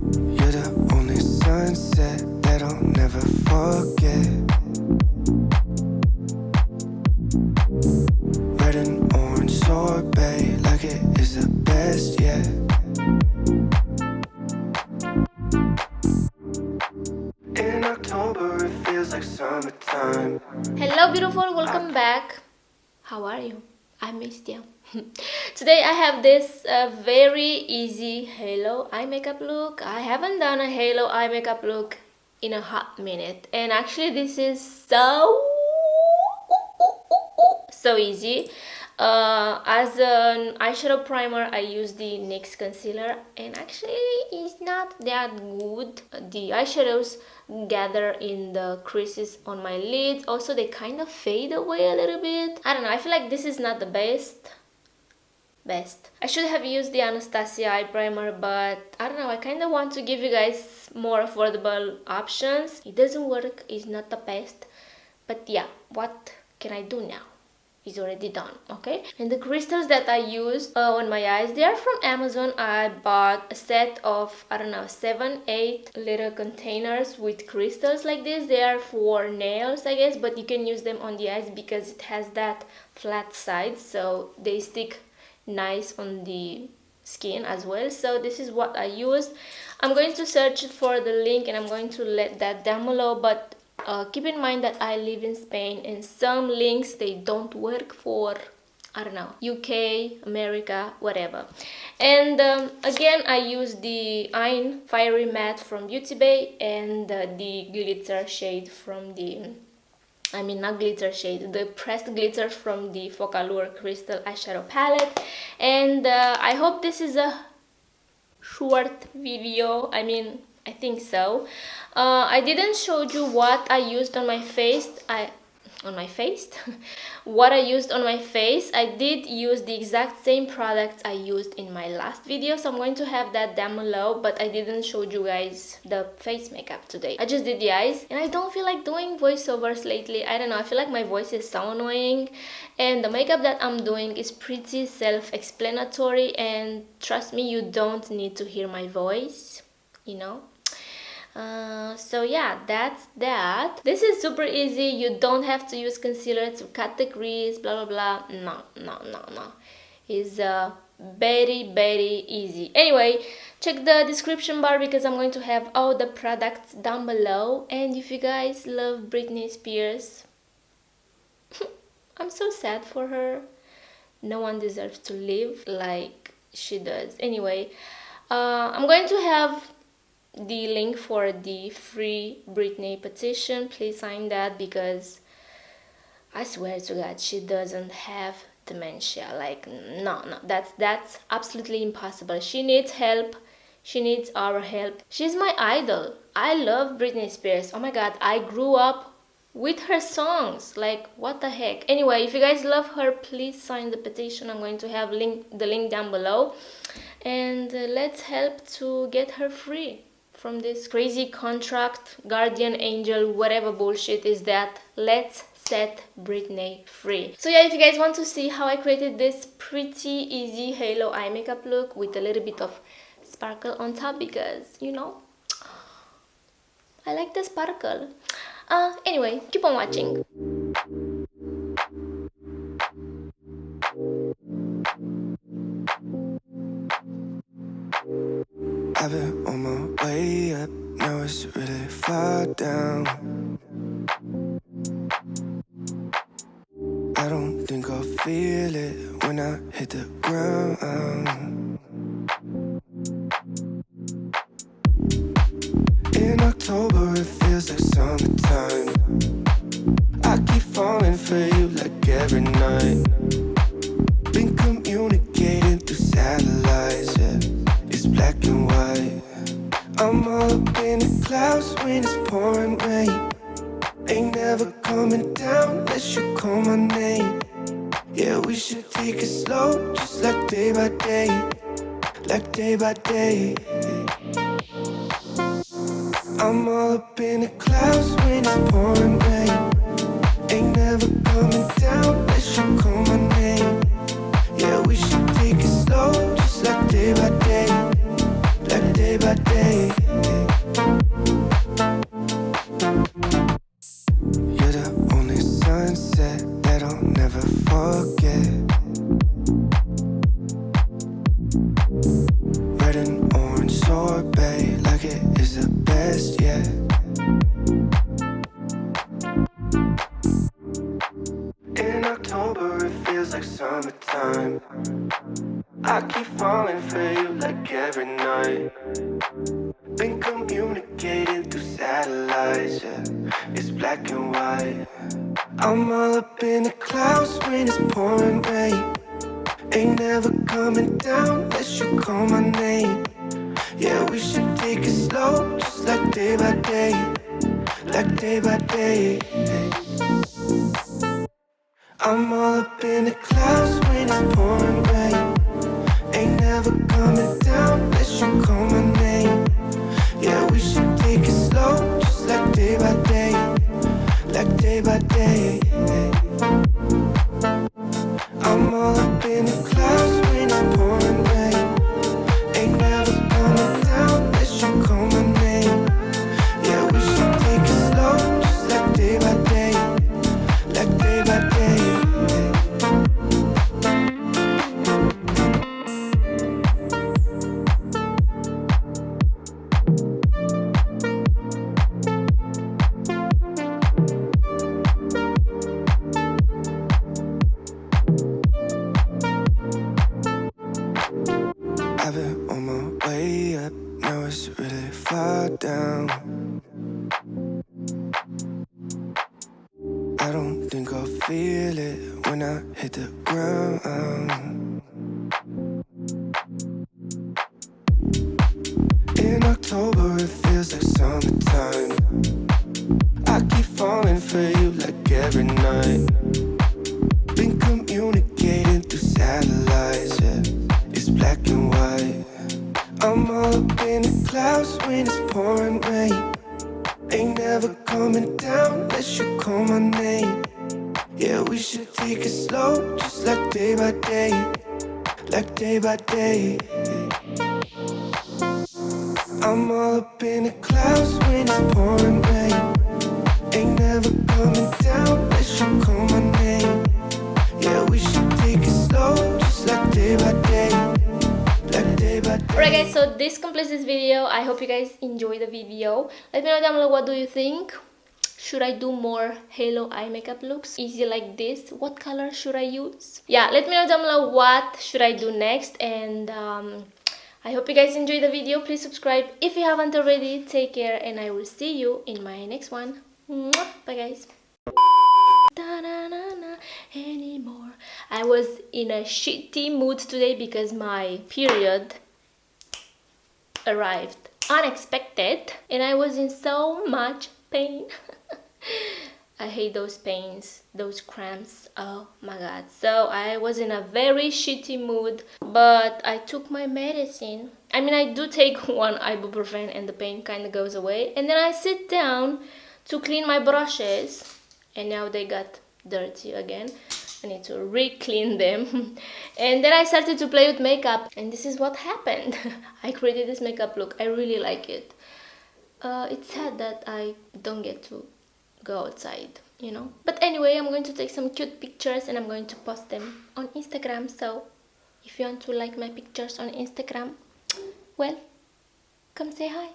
You're the only sunset that I'll never forget. Red and orange sorbet, like it is the best yet. In October, it feels like summertime. Hello beautiful, welcome back. How are you? I missed you. Today I have this very easy halo eye makeup look. I haven't done a halo eye makeup look in a hot minute, and actually this is so easy. As an eyeshadow primer, I use the NYX concealer, and actually it's not that good. The eyeshadows gather in the creases on my lids. Also, they kind of fade away a little bit. I don't know, I feel like this is not the best. I should have used the Anastasia eye primer, but I don't know, I kind of want to give you guys more affordable options. It doesn't work, it's not the best, but yeah, what can I do now? It's already done, okay? And the crystals that I used on my eyes, they are from Amazon. I bought a set of, I don't know, 7-8 little containers with crystals like this. They are for nails, I guess, but you can use them on the eyes because it has that flat side, so they stick nice on the skin as well. So this is what I used. I'm going to search for the link and I'm going to let that down below, but keep in mind that I live in Spain and some links, they don't work for, I don't know, UK, America, whatever. And again, I use the Fiery Matte from BeautyBay and the glitter shade from the, not glitter shade, the pressed glitter from the Focallure Crystal Eyeshadow Palette. And I hope this is a short video. I think so. I didn't show you what I used on my face. What I used on my face. I did use the exact same products I used in my last video, so I'm going to have that down below, but I didn't show you guys the face makeup today. I just did the eyes, and I don't feel like doing voiceovers lately. I don't know, I feel like my voice is so annoying, and the makeup that I'm doing is pretty self-explanatory, and trust me, you don't need to hear my voice, you know. So yeah, that's that. This is super easy. You don't have to use concealer to cut the crease, blah blah blah. No. It's very easy. Anyway, check the description bar because I'm going to have all the products down below. And if you guys love Britney Spears, I'm so sad for her. No one deserves to live like she does. Anyway, I'm going to have the link for the free Britney petition. Please sign that because I swear to God, she doesn't have dementia. Like, no, that's absolutely impossible. She needs help. She needs our help. She's my idol. I love Britney Spears. Oh my God, I grew up with her songs. Like, what the heck. Anyway, if you guys love her, please sign the petition. I'm going to have the link down below, and let's help to get her free from this crazy contract, guardian angel, whatever bullshit is that. Let's set Britney free. So yeah, if you guys want to see how I created this pretty easy halo eye makeup look with a little bit of sparkle on top, because you know, I like the sparkle. Anyway, keep on watching. I've been on my way up, now it's really far down. I don't think I'll feel it when I hit the ground. In October, it feels like summertime. I keep falling for you like every night. Been communicating through satellites, yeah. It's black and white. I'm all up in the clouds when it's pouring rain. Ain't never coming down unless you call my name. Yeah, we should take it slow, just like day by day. Like day by day. I'm all up in the clouds when it's pouring rain. Ain't never coming down unless you call my name. Yeah, we should take it slow, just like day by day. Like day by day. day. You're the only sunset that I'll never forget. Red and orange sorbet, like it is the best yet. In October, it feels like summertime. I keep falling for you like every night. Been communicating through satellites, yeah. It's black and white. I'm all up in the clouds when it's pouring rain. Ain't never coming down unless you call my name. Yeah, we should take it slow, just like day by day. Like day by day. I'm all up in the clouds when it's pouring rain. Ain't never coming down unless you call my name. Yeah, we should take it slow, just like day by day. Like day by day. I'm all up in the clouds when it's pouring rain. Ain't never coming down unless you call my name. Yeah, we should take it slow, just like day by day. Like day by day. I've been on my way up, now it's really far down. I don't think I'll feel it when I hit the ground. In October, it feels like summertime. I keep falling for you like every night. Been communicating through satellites, yeah. It's black and white. I'm all up in the clouds when it's pouring rain. Ain't never coming down unless you call my name. Yeah, we should take it slow, just like day by day. Like day by day. I'm all up in the clouds when it's pouring rain. Ain't never coming down unless you call my name. Yeah, we should take it slow, just like day by day. Like day by day. Alright guys, so this completes this video. I hope you guys enjoy the video. Let me know down below, what do you think? Should I do more halo eye makeup looks? Easy like this? What color should I use? Yeah, let me know down below what should I do next. And I hope you guys enjoy the video. Please subscribe if you haven't already. Take care, and I will see you in my next one. Mwah! Bye guys. Anymore. I was in a shitty mood today because my period arrived unexpected and I was in so much pain. I hate those pains, those cramps, oh my god. So I was in a very shitty mood, but I took my medicine. I mean, I do take one ibuprofen and the pain kind of goes away, and then I sit down to clean my brushes and now they got dirty again. I need to re-clean them. And then I started to play with makeup, and this is what happened. I created this makeup look. I really like it. It's sad that I don't get to go outside, you know. But anyway, I'm going to take some cute pictures and I'm going to post them on Instagram. So if you want to like my pictures on Instagram, well, come say hi.